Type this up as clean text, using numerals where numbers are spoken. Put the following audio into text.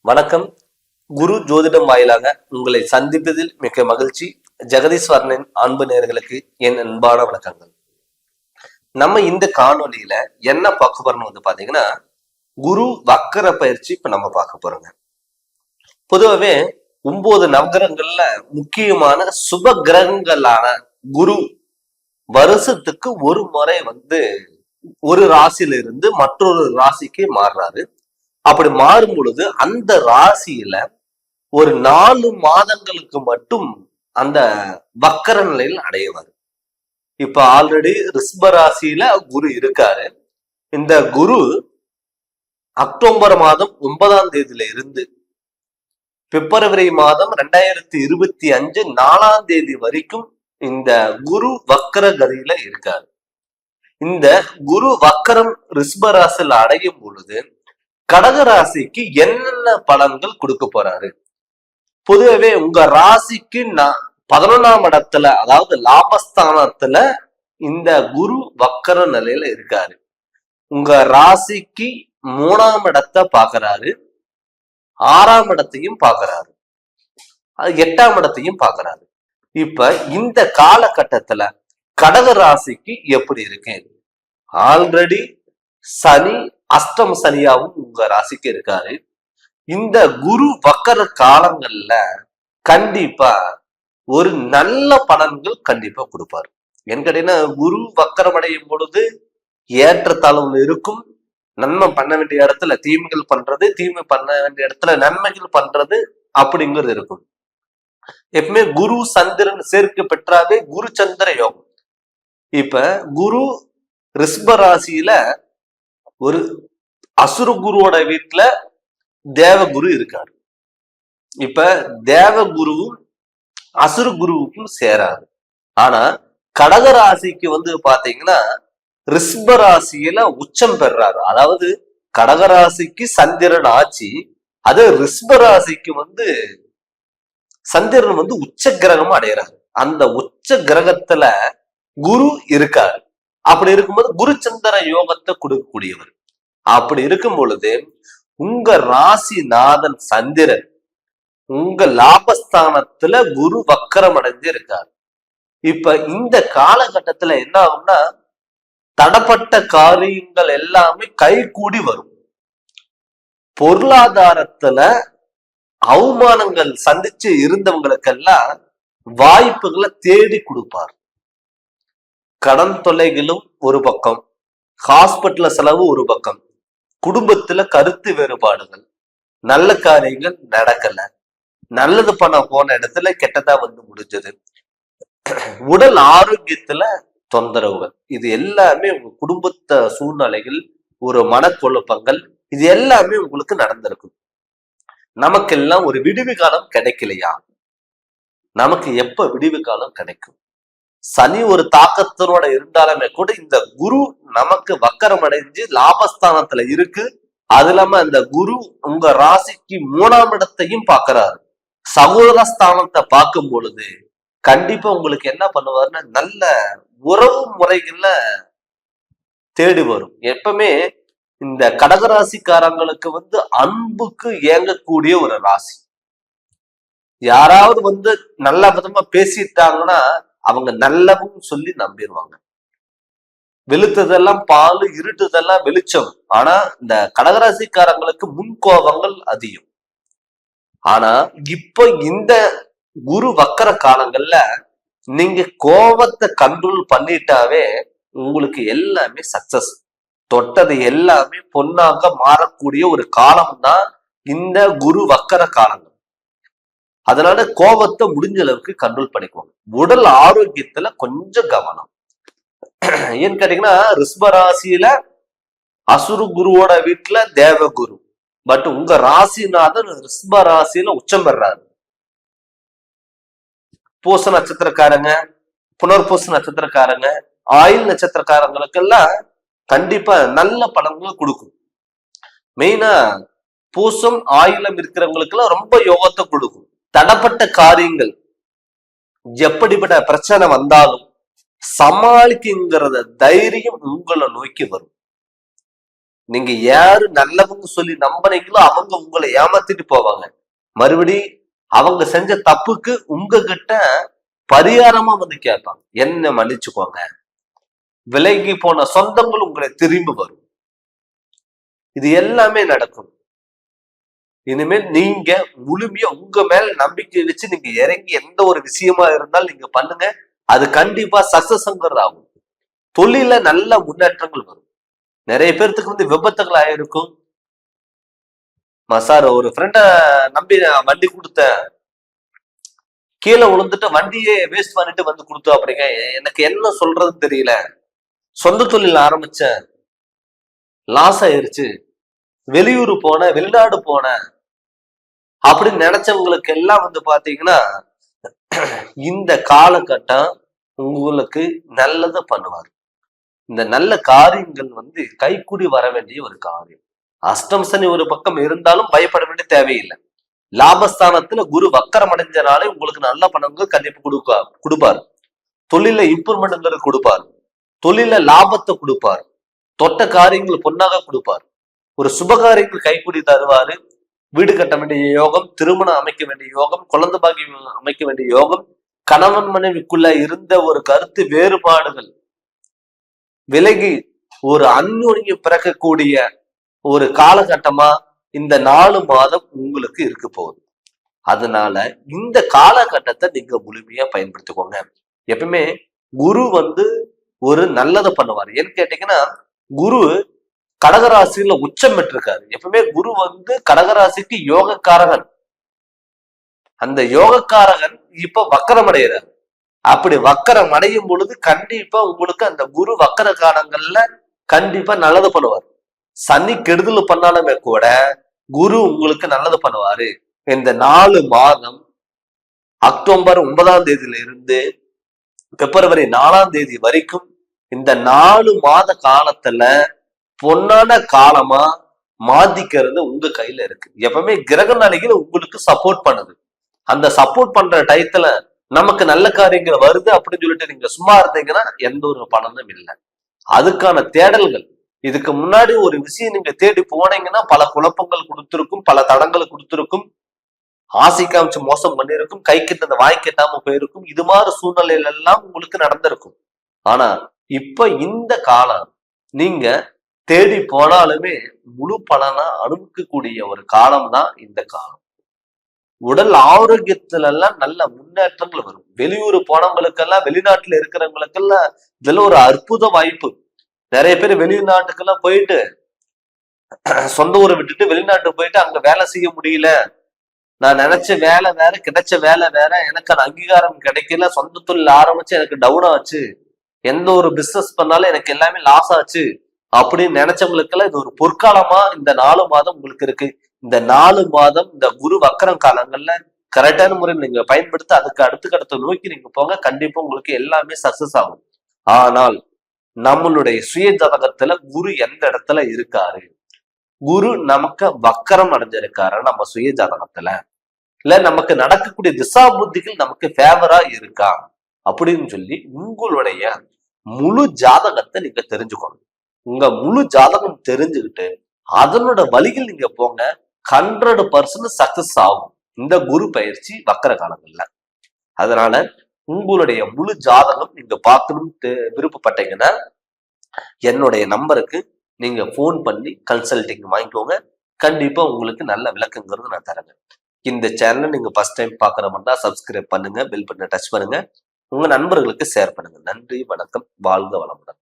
வணக்கம். குரு ஜோதிடம் வாயிலாக உங்களை சந்திப்பதில் மிக்க மகிழ்ச்சி. ஜெகதீஸ்வரனின் அன்பு நேயர்களுக்கு என் அன்பான வணக்கங்கள். நம்ம இந்த காணொலியில என்ன பார்க்க போறோம்னு பாத்தீங்கன்னா, குரு வக்கர பயிற்சி இப்ப நம்ம பார்க்க போறோங்க. பொதுவாகவே 9 நவகிரகங்கள்ல முக்கியமான சுப கிரகங்களான குரு வருஷத்துக்கு ஒரு முறை ஒரு ராசியில இருந்து மற்றொரு ராசிக்கு மாறுறாரு. அப்படி மாறும் பொழுது அந்த ராசியில ஒரு 4 மாதங்களுக்கு மட்டும் அந்த வக்கர நிலையில் அடைவார். இப்ப ஆல்ரெடி ரிஷப ராசியில குரு இருக்காரு. இந்த குரு அக்டோபர் மாதம் 9ஆம் தேதியில இருந்து பிப்ரவரி மாதம் 2025 4ஆம் தேதி வரைக்கும் இந்த குரு வக்கர கதியில இருக்காரு. இந்த குரு வக்கரம் ரிஷப ராசியில் அடையும் பொழுது கடக ராசிக்கு என்னென்ன பலன்கள் கொடுக்க போறாரு? பொதுவாகவே உங்க ராசிக்கு 11ஆம் இடத்துல, அதாவது லாபஸ்தானத்துல இந்த குரு வக்கர நிலையில இருக்காரு. உங்க ராசிக்கு 3ஆம் இடத்தை பாக்குறாரு, 6ஆம் இடத்தையும் பாக்குறாரு, 8ஆம் இடத்தையும் பாக்குறாரு. இப்ப இந்த காலகட்டத்துல கடக ராசிக்கு எப்படி இருக்கு? ஆல்ரெடி சனி அஷ்டம சனியாவும் உங்க ராசிக்கு இருக்காரு. இந்த குரு வக்கர காலங்கள்ல கண்டிப்பா ஒரு நல்ல பலன்கள் கண்டிப்பா கொடுப்பாரு. ஏன்னு கேட்டீங்கன்னா, குரு வக்கரம் அடையும் பொழுது ஏற்றத்தாழ்வுகள் இருக்கும். நன்மை பண்ண வேண்டிய இடத்துல தீமைகள் பண்றது, தீமை பண்ண வேண்டிய இடத்துல நன்மைகள் பண்றது அப்படிங்கிறது இருக்கும். எப்பவுமே குரு சந்திரன் சேர்க்கை பெற்றாவே குரு சந்திர யோகம். இப்ப குரு ரிஷப ராசியில ஒரு அசுர குருவோட வீட்டுல தேவகுரு இருக்காரு. இப்ப தேவகுருவும் அசுர குருவுக்கும் சேராது. ஆனா கடக ராசிக்கு பாத்தீங்கன்னா ரிஷப ராசியில உச்சம் பெறாரு. அதாவது கடக ராசிக்கு சந்திரன் ஆட்சி, அது ரிஷப ராசிக்கு சந்திரன் உச்ச கிரகமா அடையிறாரு. அந்த உச்ச கிரகத்துல குரு இருக்காரு. அப்படி இருக்கும்போது குரு சந்திர யோகத்தை கொடுக்கக்கூடியவர். அப்படி இருக்கும் பொழுது உங்க ராசிநாதன் சந்திரன் உங்க லாபஸ்தானத்துல குரு வக்கரம் அடைஞ்சு இருக்காரு. இப்ப இந்த காலகட்டத்துல என்ன ஆகும்னா, தடப்பட்ட காரியங்கள் எல்லாமே கைகூடி வரும். பொருளாதாரத்துல அவமானங்கள் சந்திச்சு இருந்தவங்களுக்கெல்லாம் வாய்ப்புகளை தேடி கொடுப்பார். கடன் தொல்லைகளும் ஒரு பக்கம், ஹாஸ்பிட்டல செலவு ஒரு பக்கம், குடும்பத்துல கருத்து வேறுபாடுகள், நல்ல காரியங்கள் நடக்கல, நல்லது பண்ண போன இடத்துல கெட்டதா முடிஞ்சது, உடல் ஆரோக்கியத்துல தொந்தரவுகள், இது எல்லாமே உங்க குடும்பத்த சூழ்நிலைகள், ஒரு மனக்குழப்பங்கள், இது எல்லாமே உங்களுக்கு நடந்திருக்கும். நமக்கெல்லாம் ஒரு விடுவி காலம் கிடைக்கலையா? நமக்கு எப்ப விடுவி காலம் கிடைக்கும்? சனி ஒரு தாக்கத்தினோட இருந்தாலுமே கூட இந்த குரு நமக்கு வக்கரம் அடைஞ்சு லாபஸ்தானத்துல இருக்கு. அது இல்லாம இந்த குரு உங்க ராசிக்கு 3ஆம் இடத்தையும் பாக்குறாரு. சகோதர ஸ்தானத்தை பார்க்கும் பொழுது கண்டிப்பா உங்களுக்கு என்ன பண்ணுவாருன்னா, நல்ல உறவு முறைகள்ல தேடி வரும். எப்பவுமே இந்த கடகராசிக்காரங்களுக்கு அன்புக்கு ஏங்கக்கூடிய ஒரு ராசி. யாராவது நல்ல விதமா பேசிட்டாங்கன்னா அவங்க நல்லவும் சொல்லி நம்பிடுவாங்க. வெளுத்ததெல்லாம் பால், இருட்டுதெல்லாம் வெளிச்சம். ஆனா இந்த கடகராசிக்காரங்களுக்கு முன்கோபங்கள் அதிகம். ஆனா இப்ப இந்த குரு வக்கர காலங்கள்ல நீங்க கோபத்தை கண்ட்ரோல் பண்ணிட்டாவே உங்களுக்கு எல்லாமே சக்சஸ். தொட்டது எல்லாமே பொன்னாக மாறக்கூடிய ஒரு காலம் தான் இந்த குரு வக்கர காலங்கள். அதனால கோபத்தை முடிஞ்ச அளவுக்கு கண்ட்ரோல் பண்ணிக்குவாங்க. உடல் ஆரோக்கியத்துல கொஞ்சம் கவனம். ஏன்னு கேட்டீங்கன்னா, ரிஷப ராசியில அசுர குருவோட வீட்டுல தேவகுரு. பட் உங்க ராசிநாதன் ரிஷப ராசியில உச்சம் பெறாரு. பூச நட்சத்திரக்காரங்க, புனர்பூச நட்சத்திரக்காரங்க, ஆயுள் நட்சத்திரக்காரங்களுக்கெல்லாம் கண்டிப்பா நல்ல பலன்களை கொடுக்கும். மெயினா பூசம் ஆயுளம் இருக்கிறவங்களுக்கு எல்லாம் ரொம்ப யோகத்தை கொடுக்கும். தடப்பட்ட காரியங்கள் எப்படிப்பட்ட பிரச்சனை வந்தாலும் சமாளிக்குங்கிறத தைரியம் உங்களை நோக்கி வரும். நீங்க யாரு நல்லவங்க சொல்லி நம்பினீங்களோ அவங்க உங்களை ஏமாத்திட்டு போவாங்க. மறுபடி அவங்க செஞ்ச தப்புக்கு உங்ககிட்ட பரிகாரமா வந்து கேட்பாங்க, என்ன மன்னிச்சுக்கோங்க. விலகி போன சொந்தங்கள் உங்களை திரும்பி வரும். இது எல்லாமே நடக்கும். இனிமேல் நீங்க முழுமையா உங்க மேல நம்பிக்கை வச்சு நீங்க இறங்கி எந்த ஒரு விஷயமா இருந்தாலும் நீங்க பண்ணுங்க. அது கண்டிப்பா சக்சஸ்ங்கிறது ஆகும். தொழில நல்ல முன்னேற்றங்கள் வரும். நிறைய பேர்த்துக்கு வந்து விபத்துகள் ஆயிருக்கும். சார், ஒரு ஃப்ரெண்ட நம்பி வண்டி கொடுத்தேன், கீழே விழுந்துட்டு வண்டியே வேஸ்ட் பண்ணிட்டு வந்து கொடுத்தோம் அப்படிங்க. எனக்கு என்ன சொல்றதுன்னு தெரியல. சொந்த தொழில் ஆரம்பிச்சேன், லாஸ் ஆயிருச்சு. வெளியூர் போன, வெளிநாடு போன அப்படின்னு நினைச்சவங்களுக்கு எல்லாம் வந்து பாத்தீங்கன்னா இந்த காலகட்டம் உங்களுக்கு நல்லதை பண்ணுவார். இந்த நல்ல காரியங்கள் வந்து கைக்கூடி வர வேண்டிய ஒரு காரியம். அஷ்டம் சனி ஒரு பக்கம் இருந்தாலும் பயப்பட வேண்டிய தேவையில்லை. லாபஸ்தானத்துல குரு வக்கரம் அடைஞ்சனாலே உங்களுக்கு நல்ல பணங்கள் கண்டிப்பா கொடுப்பார். தொழில இம்ப்ரூவ்மெண்ட்ங்கிறது கொடுப்பார். தொழில லாபத்தை கொடுப்பார். தொட்ட காரியங்கள் பொன்னாக கொடுப்பார். ஒரு சுபகாரியங்கள் கைக்கூடி தருவாரு. வீடு கட்ட வேண்டிய யோகம், திருமணம் அமைக்க வேண்டிய யோகம், குழந்தை பாக்கியம் அமைக்க வேண்டிய யோகம், கணவன் மனைவிக்குள்ள இருந்த ஒரு கருத்து வேறுபாடுகள் விலகி ஒரு அந்யோன்யம் பிறக்கக்கூடிய ஒரு காலகட்டமா இந்த 4 மாதம் உங்களுக்கு இருக்க போகுது. அதனால இந்த காலகட்டத்தை நீங்க முழுமையா பயன்படுத்திக்கோங்க. எப்பவுமே குரு வந்து ஒரு நல்லதை பண்ணுவார். ஏன்னு கேட்டீங்கன்னா, குரு கடகராசியில உச்சம் பெற்றிருக்காரு. எப்பவுமே குரு வந்து கடகராசிக்கு யோகக்காரகன். அந்த யோகக்காரகன் இப்ப வக்கரம் அடைகிறார். அப்படி வக்கரம் அடையும் பொழுது கண்டிப்பா உங்களுக்கு அந்த குரு வக்கர காலங்கள்ல கண்டிப்பா நல்லது பண்ணுவார். சனி கெடுதல் பண்ணாலுமே கூட குரு உங்களுக்கு நல்லது பண்ணுவாரு. இந்த 4 மாதம் அக்டோபர் 9ஆம் தேதியில இருந்து பிப்ரவரி 4ஆம் தேதி வரைக்கும் இந்த 4 மாத காலத்துல பொன்னான காலமா மாத்திக்கிறது உங்க கையில இருக்கு. எப்பவுமே கிரக நிலைகள் உங்களுக்கு சப்போர்ட் பண்ணுது. அந்த சப்போர்ட் பண்ற டயத்துல நமக்கு நல்ல காரியங்கள் வருது அப்படின்னு சொல்லிட்டு நீங்க சும்மா இருந்தீங்கன்னா எந்த ஒரு பலனும் இல்லை. அதுக்கான தேடல்கள், இதுக்கு முன்னாடி ஒரு விஷயம் நீங்க தேடி போனீங்கன்னா பல குழப்பங்கள் கொடுத்திருக்கும், பல தடங்களை கொடுத்திருக்கும், ஆசை காமிச்சு மோசம் பண்ணிருக்கும், கை கிட்ட வாய் கெட்டாம போயிருக்கும். இது மாதிரி சூழ்நிலையில எல்லாம் உங்களுக்கு நடந்திருக்கும். ஆனா இப்ப இந்த காலம் நீங்க தேடி போனாலுமே முழு பலனா அனுபவிக்கக்கூடிய ஒரு காலம் தான் இந்த காலம். உடல் ஆரோக்கியத்துல எல்லாம் நல்ல முன்னேற்றங்கள் வரும். வெளியூர் போனவங்களுக்கெல்லாம், வெளிநாட்டுல இருக்கிறவங்களுக்கெல்லாம் இதுல ஒரு அற்புத வாய்ப்பு. நிறைய பேர் வெளிநாட்டுக்கெல்லாம் போயிட்டு சொந்த ஊரை விட்டுட்டு வெளிநாட்டுக்கு போயிட்டு அங்க வேலை செய்ய முடியல, நான் நினைச்ச வேலை வேற, கிடைச்ச வேலை வேற, எனக்கு அந்த அங்கீகாரம் கிடைக்கல, சொந்த தொழில் ஆரம்பிச்சு எனக்கு டவுன் ஆச்சு, எந்த ஒரு பிசினஸ் பண்ணாலும் எனக்கு எல்லாமே லாஸ் ஆச்சு அப்படின்னு நினைச்சவங்களுக்கு எல்லாம் இது ஒரு பொற்காலமா இந்த 4 மாதம் உங்களுக்கு இருக்கு. இந்த 4 மாதம் இந்த குரு வக்கரம் காலங்கள்ல கரெக்டான முறையில் நீங்க பயன்படுத்த அதுக்கு அடுத்த நோக்கி நீங்க போங்க. கண்டிப்பா உங்களுக்கு எல்லாமே சக்சஸ் ஆகும். ஆனால் நம்மளுடைய சுய ஜாதகத்துல குரு எந்த இடத்துல இருக்காரு, குரு நமக்கு வக்கரம் அடைஞ்சிருக்காரு நம்ம சுய ஜாதகத்துல, இல்ல நமக்கு நடக்கக்கூடிய திசா புத்திகள் நமக்கு ஃபேவரா இருக்கா அப்படின்னு சொல்லி உங்களுடைய முழு ஜாதகத்தை நீங்க தெரிஞ்சுக்கணும். உங்க முழு ஜாதகம் தெரிஞ்சுக்கிட்டு அதனோட வழிகள் நீங்க போங்க. 100% சக்சஸ் ஆகும் இந்த குரு பயிற்சி வக்கர காலங்கள்ல. அதனால உங்களுடைய முழு ஜாதகம் நீங்க பார்க்கணும்னு விருப்பப்பட்டீங்கன்னா என்னுடைய நம்பருக்கு நீங்க போன் பண்ணி கன்சல்டிங் வாங்கிக்கோங்க. கண்டிப்பா உங்களுக்கு நல்ல விளக்கங்கிறது நான் தரேங்க. இந்த சேனலை நீங்க ஃபர்ஸ்ட் டைம் பாக்குற மாதிரி சப்ஸ்கிரைப் பண்ணுங்க, பெல் பட்டனை டச் பண்ணுங்க, உங்க நண்பர்களுக்கு ஷேர் பண்ணுங்க. நன்றி, வணக்கம், வாழ்க வளமுடன்.